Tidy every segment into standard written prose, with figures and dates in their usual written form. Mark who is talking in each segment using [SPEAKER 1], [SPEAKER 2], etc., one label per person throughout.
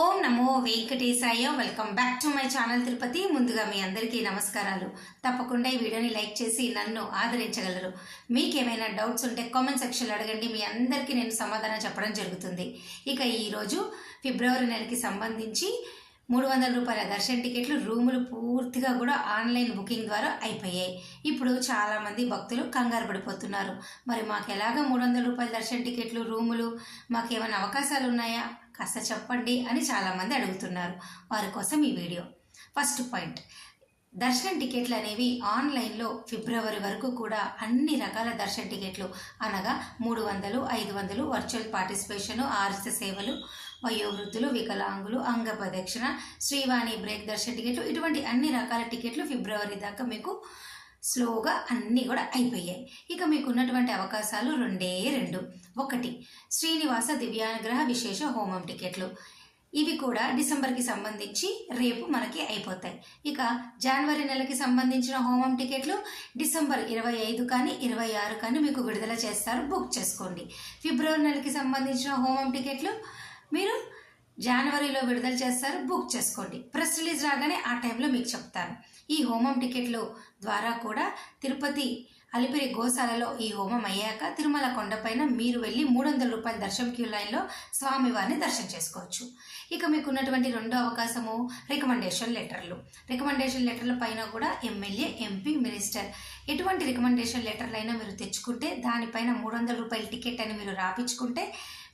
[SPEAKER 1] Om Namo Venkatesaya. Welcome back to my channel Tirupati. ముందుగా మీ అందరికీ నమస్కారాలు. తప్పకుండా ఈ వీడియోని లైక్ చేసి నన్ను ఆదరించగలరు. మీకేమైనా డౌట్స్ ఉంటే కామెంట్ సెక్షన్లో అడగండి. మీ అందరికీ నేను సమాధానం చెప్పడం జరుగుతుంది. ఇక ఈరోజు ఫిబ్రవరి నెలకి సంబంధించి 300 రూపాయల దర్శన టికెట్లు రూములు పూర్తిగా కూడా ఆన్లైన్ బుకింగ్ ద్వారా అయిపోయాయి. ఇప్పుడు చాలామంది భక్తులు కంగారు పడిపోతున్నారు. మరి మాకు ఎలాగ 300 రూపాయల దర్శన టికెట్లు రూములు మాకేమైనా అవకాశాలు ఉన్నాయా కాస్త చెప్పండి అని చాలామంది అడుగుతున్నారు. వారి కోసం ఈ వీడియో. ఫస్ట్ పాయింట్, దర్శనం టికెట్లు అనేవి ఆన్లైన్లో ఫిబ్రవరి వరకు కూడా అన్ని రకాల దర్శన టికెట్లు అనగా 300, 500 వర్చువల్ పార్టిసిపేషన్, ఆర్జిత సేవలు, వయోవృద్ధులు, వికలాంగులు, అంగ ప్రదక్షిణ, శ్రీవాణి బ్రేక్ దర్శన టికెట్లు, ఇటువంటి అన్ని రకాల టికెట్లు ఫిబ్రవరి దాకా మీకు స్లోగా అన్నీ కూడా అయిపోయాయి. ఇక మీకు ఉన్నటువంటి అవకాశాలు రెండే రెండు. ఒకటి, శ్రీనివాస దివ్యానుగ్రహ విశేష హోమం టికెట్లు. ఇవి కూడా డిసెంబర్కి సంబంధించి రేపు మనకి అయిపోతాయి. ఇక జనవరి నెలకి సంబంధించిన హోమం టికెట్లు డిసెంబర్ 25 కానీ 26 కానీ మీకు విడుదల చేస్తారు, బుక్ చేసుకోండి. ఫిబ్రవరి నెలకి సంబంధించిన హోమం టికెట్లు మీరు జనవరిలో విడుదల చేస్తారు, బుక్ చేసుకోండి. ప్రెస్ రిలీజ్ రాగానే ఆ టైంలో మీకు చెప్తాను. ఈ హోమం టికెట్లు ద్వారా కూడా తిరుపతి అలిపిరి గోశాలలో ఈ హోమం అయ్యాక తిరుమల కొండపైన మీరు వెళ్ళి 300 రూపాయల దర్శనం క్యూ లైన్లో స్వామివారిని దర్శనం చేసుకోవచ్చు. ఇక మీకు ఉన్నటువంటి రెండో అవకాశము రికమెండేషన్ లెటర్లు. రికమెండేషన్ లెటర్ల పైన కూడా ఎమ్మెల్యే, ఎంపీ, మినిస్టర్ ఎటువంటి రికమెండేషన్ లెటర్లు అయినా మీరు తెచ్చుకుంటే దానిపైన 300 రూపాయల టికెట్ అని మీరు రాపించుకుంటే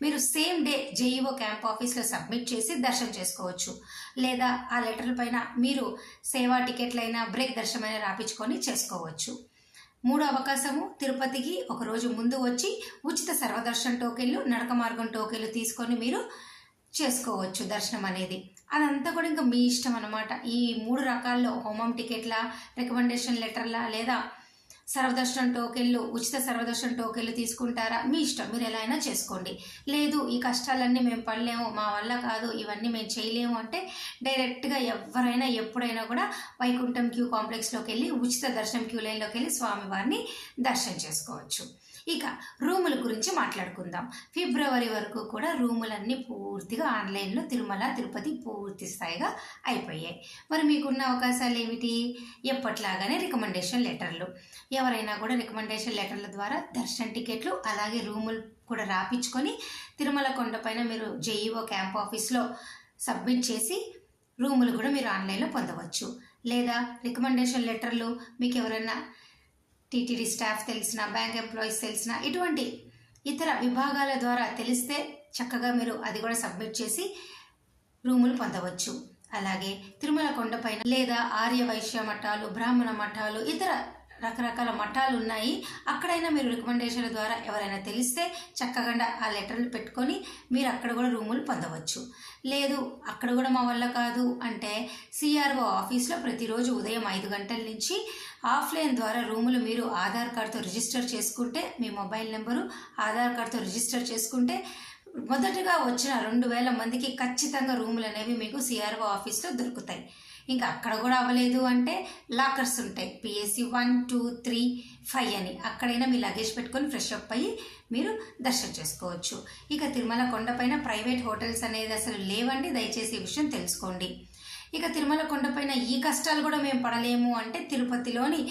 [SPEAKER 1] మీరు సేమ్ డే జేఈఓ క్యాంప్ ఆఫీస్లో సబ్మిట్ చేసి దర్శనం చేసుకోవచ్చు. లేదా ఆ లెటర్ల పైన మీరు సేవా టికెట్లైనా బ్రేక్ దర్శనమైనా రాపించుకొని చేసుకోవచ్చు. మూడో అవకాశము, తిరుపతికి ఒకరోజు ముందు వచ్చి ఉచిత సర్వదర్శన టోకెన్లు, నడక మార్గం టోకెన్లు తీసుకొని మీరు చేసుకోవచ్చు దర్శనం అనేది. అదంతా కూడా ఇంకా మీ ఇష్టం అన్నమాట. ఈ 3 రకాల్లో హోమం టికెట్ల, రికమెండేషన్ లెటర్ల లేదా సర్వదర్శనం టోకెన్లు, ఉచిత సర్వదర్శనం టోకెన్లు తీసుకుంటారా మీ ఇష్టం, మీరు ఎలా అయినా చేసుకోండి. లేదు ఈ కష్టాలన్నీ మేము పడలేము, మా వల్ల కాదు, ఇవన్నీ మేము చేయలేము అంటే డైరెక్ట్గా ఎవరైనా ఎప్పుడైనా కూడా వైకుంఠం క్యూ కాంప్లెక్స్లోకి వెళ్ళి ఉచిత దర్శనం క్యూ లైన్లోకి వెళ్ళి స్వామివారిని దర్శనం చేసుకోవచ్చు. ఇక రూముల గురించి మాట్లాడుకుందాం. ఫిబ్రవరి వరకు కూడా రూములన్నీ పూర్తిగా ఆన్లైన్లో తిరుమల, తిరుపతి పూర్తి స్థాయిగా అయిపోయాయి. మరి మీకున్న అవకాశాలు ఏమిటి? ఎప్పట్లాగానే రికమెండేషన్ లెటర్లు. ఎవరైనా కూడా రికమెండేషన్ లెటర్ల ద్వారా దర్శన టికెట్లు అలాగే రూములు కూడా రాపించుకొని తిరుమల కొండపైన మీరు జేఈఓ క్యాంప్ ఆఫీస్లో సబ్మిట్ చేసి రూములు కూడా మీరు ఆన్లైన్లో పొందవచ్చు. లేదా రికమెండేషన్ లెటర్లు మీకు ఎవరైనా టీటీడీ స్టాఫ్ తెలిసిన, బ్యాంక్ ఎంప్లాయీస్ తెలిసిన, ఇటువంటి ఇతర విభాగాల ద్వారా తెలిస్తే చక్కగా మీరు అది కూడా సబ్మిట్ చేసి రూములు పొందవచ్చు. అలాగే తిరుమల కొండపైన లేదా ఆర్య వైశ్య మఠాలు, బ్రాహ్మణ మఠాలు, ఇతర రకరకాల మఠాలు ఉన్నాయి. అక్కడైనా మీరు రికమెండేషన్ల ద్వారా ఎవరైనా తెలిస్తే చక్కగా ఆ లెటర్లు పెట్టుకొని మీరు అక్కడ కూడా రూములు పొందవచ్చు. లేదు అక్కడ కూడా మా వల్ల కాదు అంటే సిఆర్ఓ ఆఫీస్లో ప్రతిరోజు ఉదయం 5 గంటల నుంచి ఆఫ్లైన్ ద్వారా రూములు మీరు ఆధార్ కార్డుతో రిజిస్టర్ చేసుకుంటే, మీ మొబైల్ నెంబరు ఆధార్ కార్డుతో రిజిస్టర్ చేసుకుంటే మొదటగా వచ్చిన 2000 మందికి ఖచ్చితంగా రూములు అనేవి మీకు సిఆర్ఓ ఆఫీస్లో దొరుకుతాయి. ఇంకా అక్కడ కూడా అవ్వలేదు అంటే లాకర్స్ ఉంటాయి, పిఎస్సి 1, 2, 3, 5 అని. అక్కడైనా మీ లగేజ్ పెట్టుకొని ఫ్రెష్ అప్ అయ్యి మీరు దర్శనం చేసుకోవచ్చు. ఇక తిరుమల కొండపైన ప్రైవేట్ హోటల్స్ అనేది అసలు లేవండి, దయచేసి ఈ విషయం తెలుసుకోండి. ఇక తిరుమల కొండపైన ఈ కష్టాలు కూడా మేము పడలేము అంటే తిరుపతిలోని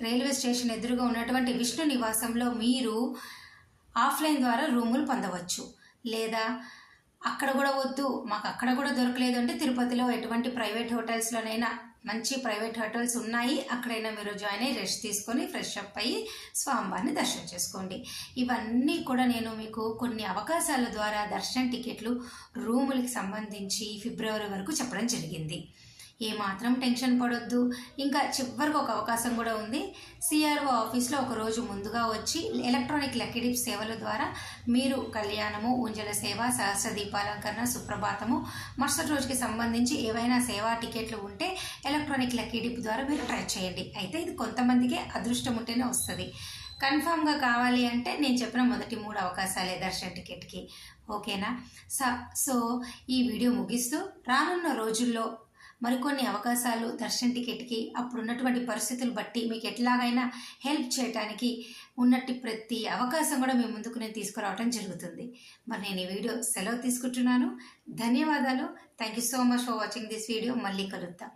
[SPEAKER 1] రైల్వే స్టేషన్ ఎదురుగా ఉన్నటువంటి విష్ణు నివాసంలో మీరు ఆఫ్లైన్ ద్వారా రూములు పొందవచ్చు. లేదా అక్కడ కూడా వద్దు, మాకు అక్కడ కూడా దొరకలేదు అంటే తిరుపతిలో ఎటువంటి ప్రైవేట్ హోటల్స్లోనైనా మంచి ప్రైవేట్ హోటల్స్ ఉన్నాయి, అక్కడైనా మీరు జాయిన్ అయ్యి రెస్ట్ తీసుకొని ఫ్రెష్ అప్ అయ్యి స్వామివారిని దర్శనం చేసుకోండి. ఇవన్నీ కూడా నేను మీకు కొన్ని అవకాశాల ద్వారా దర్శనం టికెట్లు రూములకి సంబంధించి ఫిబ్రవరి వరకు చెప్పడం జరిగింది. ఏమాత్రం టెన్షన్ పడొద్దు. ఇంకా చివరికి ఒక అవకాశం కూడా ఉంది. సిఆర్ఓ ఆఫీస్లో ఒక రోజు ముందుగా వచ్చి ఎలక్ట్రానిక్ లక్కీ డిప్ సేవల ద్వారా మీరు కళ్యాణము, ఉంజల సేవ, సహస్ర దీపాలంకరణ, సుప్రభాతము, మరుసటి రోజుకి సంబంధించి ఏవైనా సేవా టికెట్లు ఉంటే ఎలక్ట్రానిక్ లక్కీ డిప్ ద్వారా మీరు ట్రై చేయండి. అయితే ఇది కొంతమందికే అదృష్టం ఉంటేనే వస్తుంది. కన్ఫామ్గా కావాలి అంటే నేను చెప్పిన మొదటి 3 అవకాశాలే దర్శన టికెట్కి. ఓకేనా? సో ఈ వీడియో ముగిస్తూ రానున్న రోజుల్లో మరికొన్ని అవకాశాలు దర్శన్ టికెట్కి అప్పుడున్నటువంటి పరిస్థితులు బట్టి మీకు ఎట్లాగైనా హెల్ప్ చేయడానికి ఉన్నట్టు ప్రతి అవకాశం కూడా మీ ముందుకు నేను తీసుకురావడం జరుగుతుంది. మరి నేను ఈ వీడియో సెలవు తీసుకుంటున్నాను. ధన్యవాదాలు. Thank you so much for watching this video. మళ్ళీ కలుద్దాం.